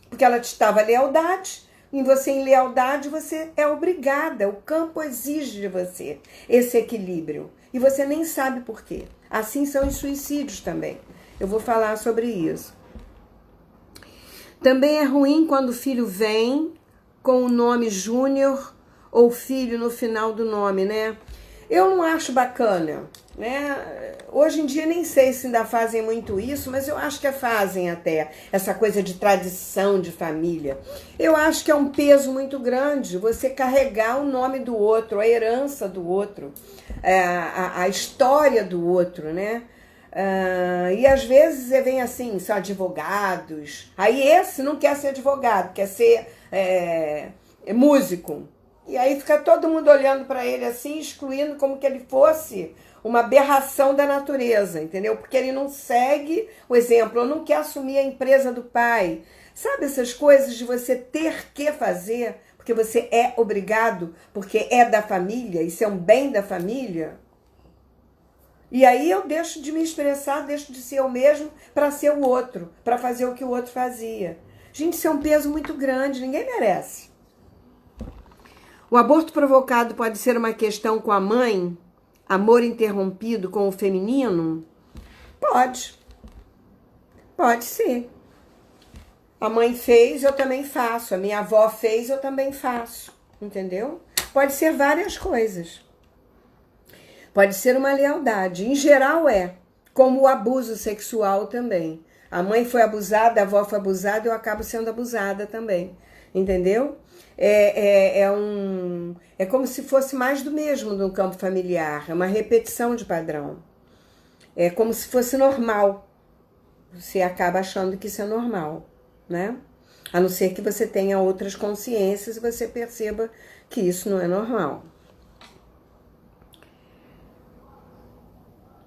Porque ela te estava lealdade. Em você, em lealdade, você é obrigada. O campo exige de você esse equilíbrio. E você nem sabe por quê. Assim são os suicídios também. Eu vou falar sobre isso. Também é ruim quando o filho vem com o nome Júnior ou filho no final do nome, né? Eu não acho bacana, né? Hoje em dia nem sei se ainda fazem muito isso, mas eu acho que fazem até, essa coisa de tradição de família. Eu acho que é um peso muito grande você carregar o nome do outro, a herança do outro, a história do outro, né? E às vezes vem assim, são advogados, aí esse não quer ser advogado, quer ser músico. E aí fica todo mundo olhando para ele assim, excluindo como que ele fosse uma aberração da natureza, entendeu? Porque ele não segue o exemplo, ou não quer assumir a empresa do pai. Sabe essas coisas de você ter que fazer, porque você é obrigado, porque é da família, isso é um bem da família? E aí eu deixo de me expressar, deixo de ser eu mesmo para ser o outro, para fazer o que o outro fazia. Gente, isso é um peso muito grande, ninguém merece. O aborto provocado pode ser uma questão com a mãe? Amor interrompido com o feminino? Pode. Pode ser. A mãe fez, eu também faço. A minha avó fez, eu também faço. Entendeu? Pode ser várias coisas. Pode ser uma lealdade. Em geral como o abuso sexual também. A mãe foi abusada, a avó foi abusada, eu acabo sendo abusada também. Entendeu? É como se fosse mais do mesmo no campo familiar. É uma repetição de padrão. É como se fosse normal. Você acaba achando que isso é normal, né? A não ser que você tenha outras consciências e você perceba que isso não é normal.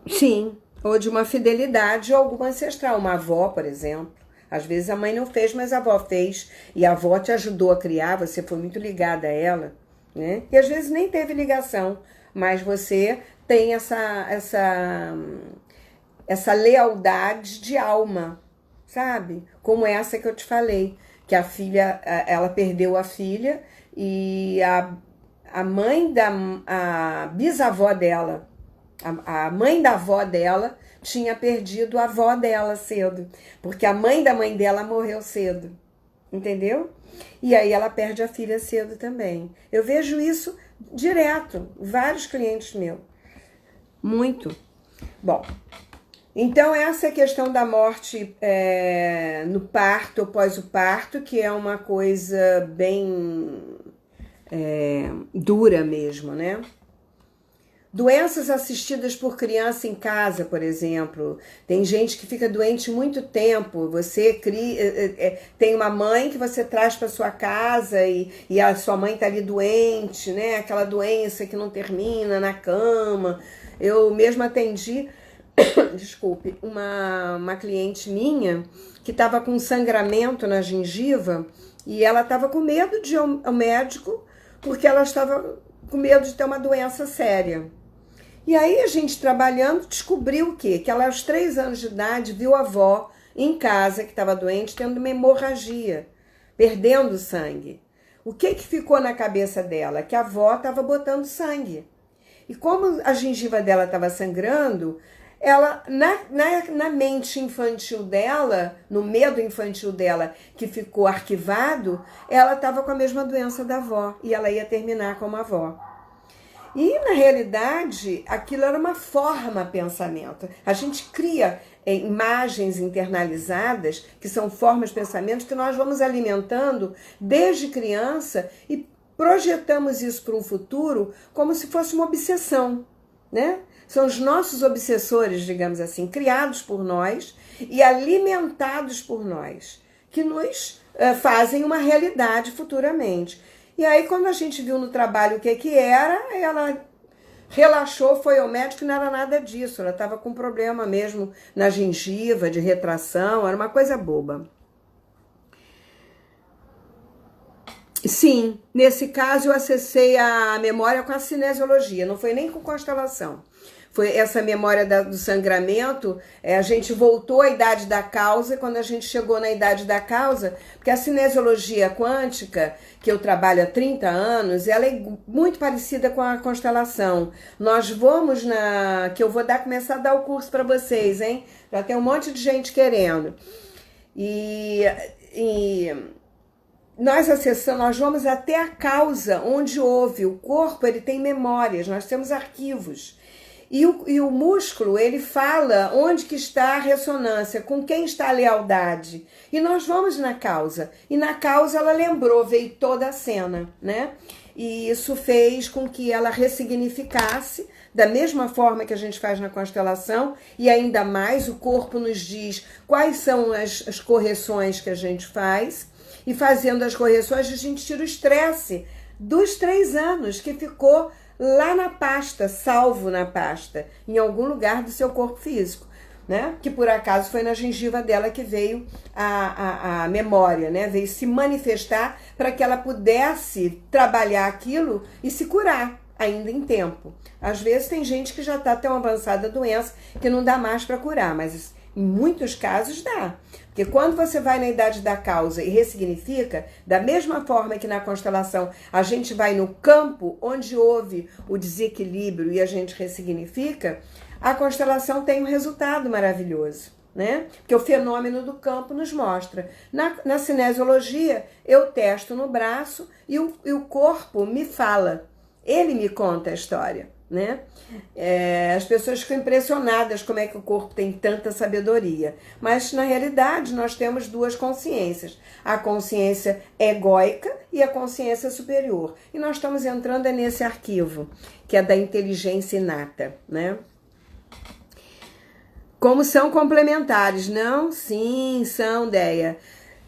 Sim, ou de uma fidelidade a alguma ancestral. Uma avó, por exemplo. Às vezes a mãe não fez, mas a avó fez. E a avó te ajudou a criar, você foi muito ligada a ela, né? E às vezes nem teve ligação, mas você tem essa lealdade de alma, sabe? Como essa que eu te falei, que a filha, ela perdeu a filha e a mãe a bisavó dela, a mãe da avó dela tinha perdido a avó dela cedo, porque a mãe da mãe dela morreu cedo, entendeu? E aí ela perde a filha cedo também. Eu vejo isso direto, vários clientes meus. Muito. Bom, Então, essa é a questão da morte no parto ou pós o parto, que é uma coisa bem dura mesmo, né? Doenças assistidas por criança em casa, por exemplo. Tem gente que fica doente muito tempo. Você tem uma mãe que você traz para sua casa e a sua mãe está ali doente, né? Aquela doença que não termina na cama. Eu mesma atendi, desculpe, uma cliente minha que estava com sangramento na gengiva e ela estava com medo de ir ao médico porque ela estava com medo de ter uma doença séria. E aí a gente trabalhando descobriu o quê? Que ela aos 3 anos de idade viu a avó em casa que estava doente tendo uma hemorragia, perdendo sangue. O que ficou na cabeça dela? Que a avó estava botando sangue. E como a gengiva dela estava sangrando, ela, na mente infantil dela, no medo infantil dela, que ficou arquivado, ela estava com a mesma doença da avó e ela ia terminar como a avó. E, na realidade, aquilo era uma forma pensamento. A gente cria imagens internalizadas, que são formas de pensamento, que nós vamos alimentando desde criança e projetamos isso para um futuro como se fosse uma obsessão, né? São os nossos obsessores, digamos assim, criados por nós e alimentados por nós, que nos fazem uma realidade futuramente. E aí, quando a gente viu no trabalho o que era, ela relaxou, foi ao médico e não era nada disso. Ela estava com problema mesmo na gengiva, de retração, era uma coisa boba. Sim, nesse caso eu acessei a memória com a cinesiologia, não foi nem com constelação. Foi essa memória do sangramento, a gente voltou à idade da causa, quando a gente chegou na idade da causa, porque a cinesiologia quântica, que eu trabalho há 30 anos, ela é muito parecida com a constelação. Nós vamos que eu vou começar a dar o curso para vocês, hein? Já tem um monte de gente querendo. Nós acessamos, nós vamos até a causa onde houve. O corpo, ele tem memórias, nós temos arquivos. E o músculo, ele fala onde que está a ressonância, com quem está a lealdade. E nós vamos na causa. E na causa ela lembrou, veio toda a cena, né? E isso fez com que ela ressignificasse, da mesma forma que a gente faz na constelação, e ainda mais o corpo nos diz quais são as correções que a gente faz, e fazendo as correções a gente tira o estresse dos 3 anos que ficou lá na pasta, salvo na pasta, em algum lugar do seu corpo físico, né? Que por acaso foi na gengiva dela que veio a memória, né? Veio se manifestar para que ela pudesse trabalhar aquilo e se curar ainda em tempo. Às vezes tem gente que já está tão avançada a doença que não dá mais para curar, mas em muitos casos dá. Porque quando você vai na idade da causa e ressignifica, da mesma forma que na constelação a gente vai no campo onde houve o desequilíbrio e a gente ressignifica, a constelação tem um resultado maravilhoso, né? Porque o fenômeno do campo nos mostra. Na cinesiologia, eu testo no braço e o corpo me fala. Ele me conta a história, né? As pessoas ficam impressionadas como é que o corpo tem tanta sabedoria, mas na realidade nós temos 2 consciências, a consciência egóica e a consciência superior, e nós estamos entrando nesse arquivo que é da inteligência inata, né? Como são complementares, não? Sim, são, Deia.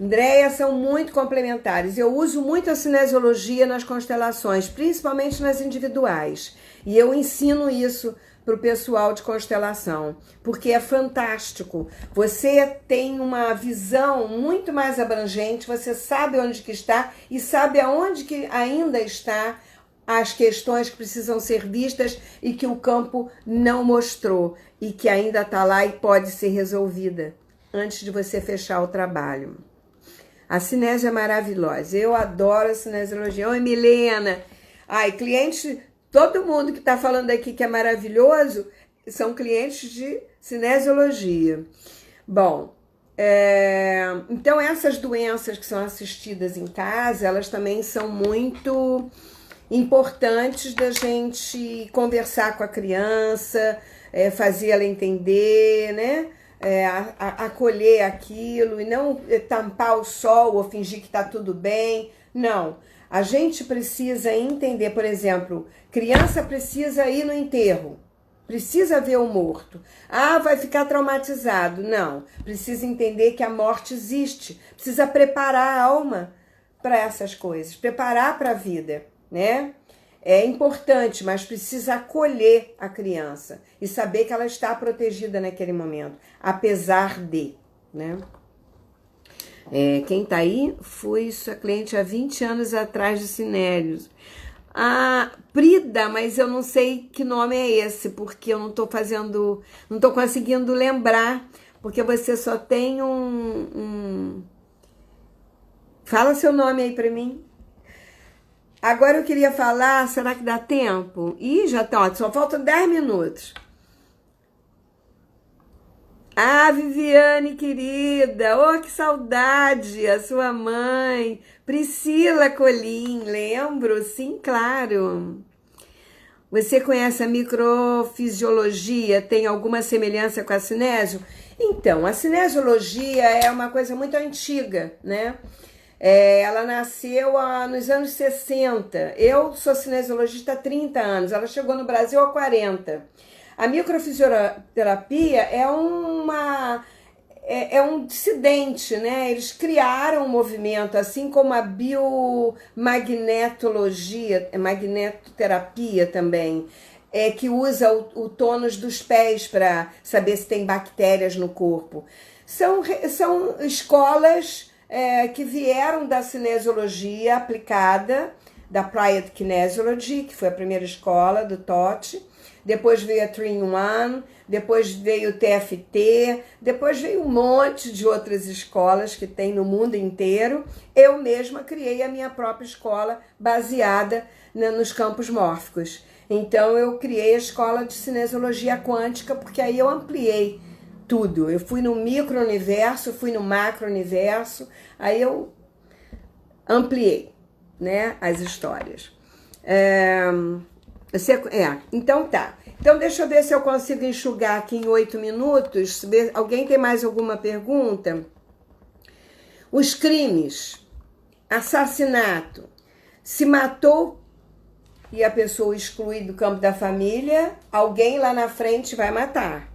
Andréia, são muito complementares. Eu uso muito a cinesiologia nas constelações, principalmente nas individuais. E eu ensino isso para o pessoal de constelação, porque é fantástico. Você tem uma visão muito mais abrangente, você sabe onde que está e sabe aonde que ainda está as questões que precisam ser vistas e que o campo não mostrou e que ainda está lá e pode ser resolvida antes de você fechar o trabalho. A cinésia é maravilhosa. Eu adoro a cinesiologia. Oi, Milena. Ai, clientes, todo mundo que está falando aqui que é maravilhoso são clientes de cinesiologia. Bom, então essas doenças que são assistidas em casa, elas também são muito importantes da gente conversar com a criança, fazer ela entender, né? Acolher aquilo e não tampar o sol ou fingir que está tudo bem. Não. A gente precisa entender, por exemplo, criança precisa ir no enterro. Precisa ver o morto. Ah, vai ficar traumatizado. Não. Precisa entender que a morte existe. Precisa preparar a alma para essas coisas. Preparar para a vida, né? É importante, mas precisa acolher a criança e saber que ela está protegida naquele momento, apesar de, né? Quem tá aí foi sua cliente há 20 anos atrás de Sinérios. Ah, Prida, mas eu não sei que nome é esse, porque eu não tô conseguindo lembrar, porque você só tem Fala seu nome aí pra mim. Agora eu queria falar, será que dá tempo? Ih, já tá, ó, só faltam 10 minutos. Ah, Viviane, querida, oh, que saudade, a sua mãe, Priscila Colim, lembro? Sim, claro. Você conhece a microfisiologia? Tem alguma semelhança com a cinésio? Então, a cinesiologia é uma coisa muito antiga, né? Ela nasceu nos anos 60. Eu sou cinesiologista há 30 anos, ela chegou no Brasil há 40. A microfisioterapia é um dissidente, né? Eles criaram um movimento, assim como a biomagnetologia, magnetoterapia também, que usa o tônus dos pés para saber se tem bactérias no corpo. São escolas que vieram da cinesiologia aplicada, da Applied Kinesiology, que foi a primeira escola do Totti. Depois veio a 3-in-1, depois veio o TFT, depois veio um monte de outras escolas que tem no mundo inteiro. Eu mesma criei a minha própria escola baseada nos campos mórficos. Então eu criei a escola de cinesiologia quântica, porque aí eu ampliei tudo. Eu fui no micro-universo, fui no macro-universo, aí eu ampliei, né, as histórias. Então tá. Então deixa eu ver se eu consigo enxugar aqui em 8 minutos. Alguém tem mais alguma pergunta? Os crimes, assassinato, se matou e a pessoa exclui do campo da família, alguém lá na frente vai matar,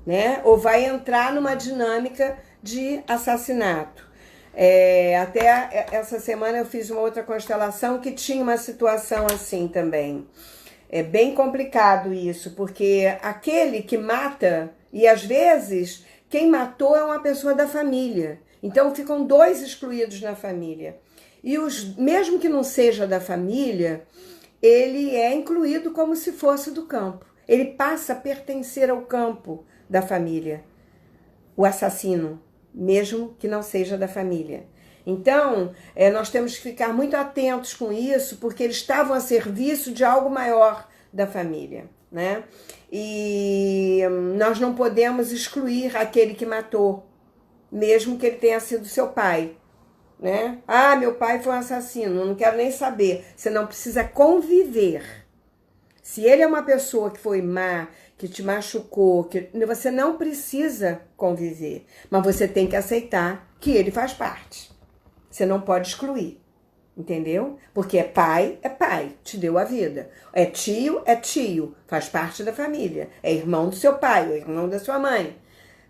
né? Ou vai entrar numa dinâmica de assassinato. Até essa semana eu fiz uma outra constelação que tinha uma situação assim também. É bem complicado isso, porque aquele que mata, e às vezes quem matou é uma pessoa da família. Então ficam 2 excluídos na família. E mesmo que não seja da família, ele é incluído como se fosse do campo. Ele passa a pertencer ao campo da família, o assassino, mesmo que não seja da família. Então, nós temos que ficar muito atentos com isso, porque eles estavam a serviço de algo maior da família, né? E nós não podemos excluir aquele que matou, mesmo que ele tenha sido seu pai, né? Ah, meu pai foi um assassino, não quero nem saber. Você não precisa conviver. Se ele é uma pessoa que foi má, que te machucou, você não precisa conviver, mas você tem que aceitar que ele faz parte. Você não pode excluir, entendeu? Porque é pai, te deu a vida. É tio, faz parte da família. É irmão do seu pai, é irmão da sua mãe.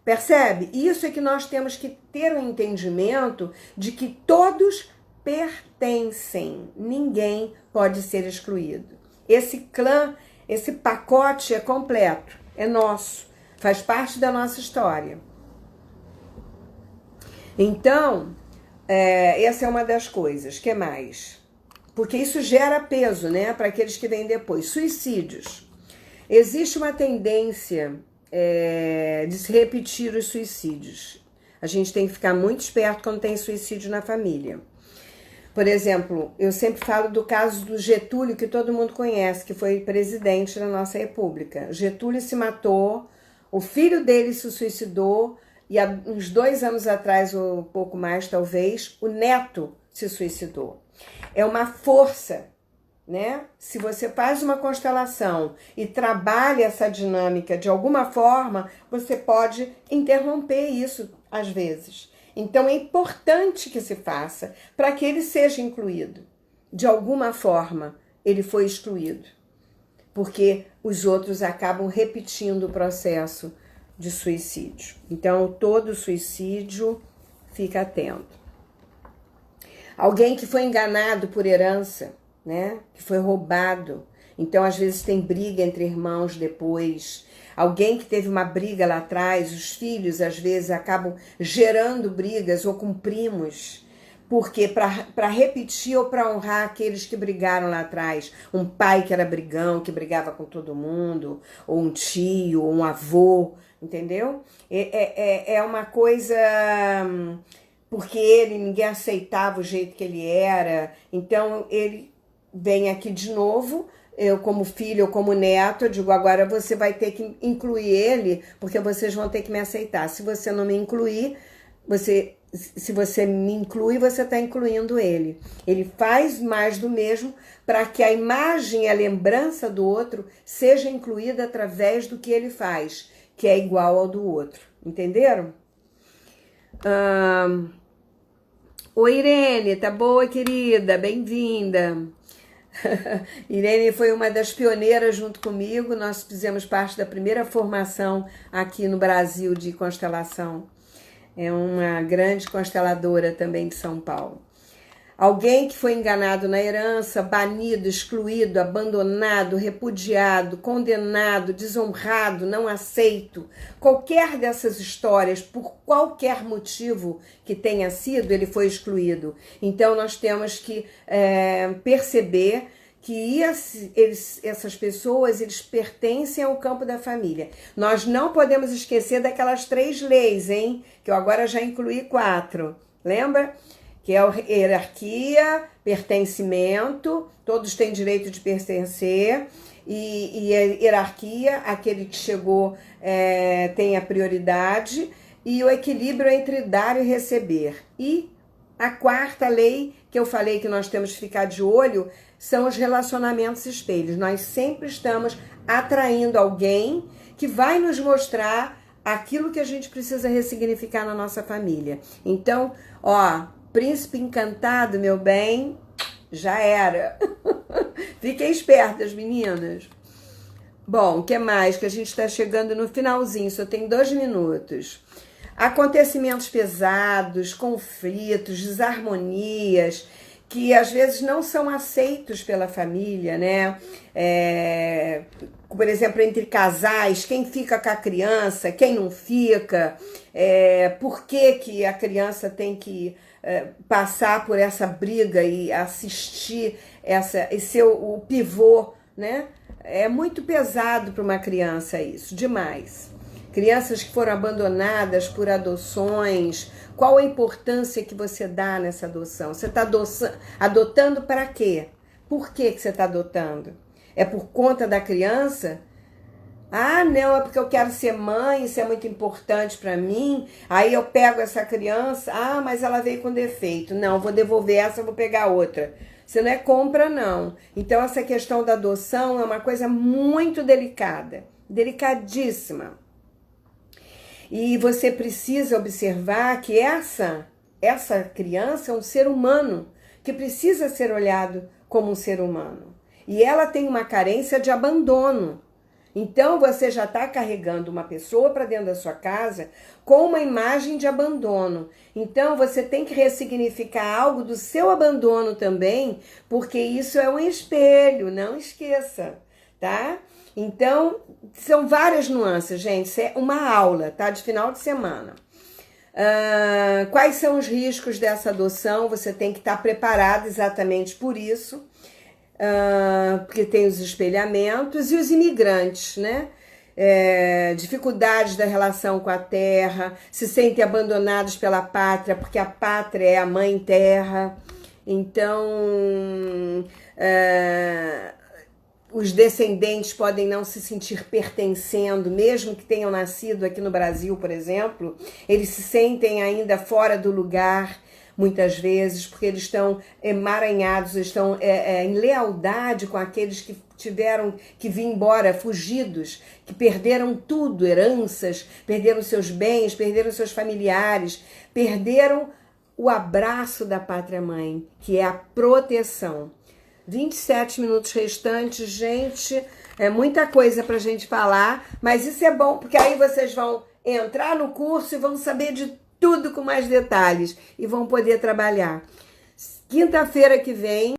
Percebe? Isso é que nós temos que ter um entendimento de que todos pertencem. Ninguém pode ser excluído. Esse clã, esse pacote é completo, é nosso, faz parte da nossa história. Então, essa é uma das coisas. Que mais? Porque isso gera peso, né, para aqueles que vêm depois. Suicídios. Existe uma tendência de se repetir os suicídios. A gente tem que ficar muito esperto quando tem suicídio na família. Por exemplo, eu sempre falo do caso do Getúlio, que todo mundo conhece, que foi presidente da nossa república. Getúlio se matou, o filho dele se suicidou, e há uns 2 anos atrás, ou um pouco mais talvez, o neto se suicidou. É uma força né? Se você faz uma constelação e trabalha essa dinâmica de alguma forma, você pode interromper isso às vezes. Então é importante que se faça para que ele seja incluído. De alguma forma, ele foi excluído, porque os outros acabam repetindo o processo de suicídio. Então, todo suicídio, fica atento. Alguém que foi enganado por herança, né? Que foi roubado. Então, às vezes, tem briga entre irmãos depois. Alguém que teve uma briga lá atrás, os filhos, às vezes, acabam gerando brigas ou com primos. Porque para repetir ou para honrar aqueles que brigaram lá atrás. Um pai que era brigão, que brigava com todo mundo, ou um tio, ou um avô, entendeu? É uma coisa... Porque ninguém aceitava o jeito que ele era. Então, ele vem aqui de novo, eu como filho ou como neto, eu digo, agora você vai ter que incluir ele, porque vocês vão ter que me aceitar. Se você não me incluir, se você me inclui, você está incluindo ele. Ele faz mais do mesmo para que a imagem e a lembrança do outro seja incluída através do que ele faz, que é igual ao do outro. Entenderam? Oi, Irene, tá boa, querida? Bem-vinda. Irene foi uma das pioneiras junto comigo, nós fizemos parte da primeira formação aqui no Brasil de constelação. É uma grande consteladora também de São Paulo. Alguém que foi enganado na herança, banido, excluído, abandonado, repudiado, condenado, desonrado, não aceito. Qualquer dessas histórias, por qualquer motivo que tenha sido, ele foi excluído. Então nós temos que perceber que essas pessoas, eles pertencem ao campo da família. Nós não podemos esquecer daquelas 3 leis, hein? Que eu agora já incluí 4. Lembra? Que é a hierarquia, pertencimento, todos têm direito de pertencer, e a hierarquia, aquele que chegou tem a prioridade, e o equilíbrio entre dar e receber. E a 4ª lei, que eu falei que nós temos que ficar de olho, são os relacionamentos espelhos. Nós sempre estamos atraindo alguém que vai nos mostrar aquilo que a gente precisa ressignificar na nossa família. Então, Príncipe encantado, meu bem, já era. Fiquem espertas, meninas. Bom, o que mais? Que a gente está chegando no finalzinho, só tem 2 minutos. Acontecimentos pesados, conflitos, desarmonias, que às vezes não são aceitos pela família, né? Por exemplo, entre casais, quem fica com a criança, quem não fica, por que a criança tem que passar por essa briga e assistir e ser o pivô, né? É muito pesado para uma criança isso, demais. Crianças que foram abandonadas por adoções, qual a importância que você dá nessa adoção? Você está adotando para quê? Por que você está adotando? É por conta da criança? Ah, não, é porque eu quero ser mãe, isso é muito importante para mim. Aí eu pego essa criança, mas ela veio com defeito. Não, vou devolver essa, vou pegar outra. Você não é compra, não. Então essa questão da adoção é uma coisa muito delicada, delicadíssima. E você precisa observar que essa criança é um ser humano, que precisa ser olhado como um ser humano. E ela tem uma carência de abandono. Então você já está carregando uma pessoa para dentro da sua casa com uma imagem de abandono. Então você tem que ressignificar algo do seu abandono também, porque isso é um espelho, não esqueça, tá? Então, são várias nuances, gente. Isso é uma aula, tá? De final de semana. Quais são os riscos dessa adoção? Você tem que estar preparado exatamente por isso. Porque tem os espelhamentos e os imigrantes, né? Dificuldades da relação com a terra, se sentem abandonados pela pátria, porque a pátria é a mãe terra. Então, os descendentes podem não se sentir pertencendo, mesmo que tenham nascido aqui no Brasil, por exemplo, eles se sentem ainda fora do lugar, muitas vezes, porque eles estão emaranhados, estão em lealdade com aqueles que tiveram que vir embora, fugidos, que perderam tudo, heranças, perderam seus bens, perderam seus familiares, perderam o abraço da pátria-mãe, que é a proteção. 27 minutos restantes, gente, é muita coisa pra gente falar, mas isso é bom, porque aí vocês vão entrar no curso e vão saber de tudo com mais detalhes e vão poder trabalhar. Quinta-feira que vem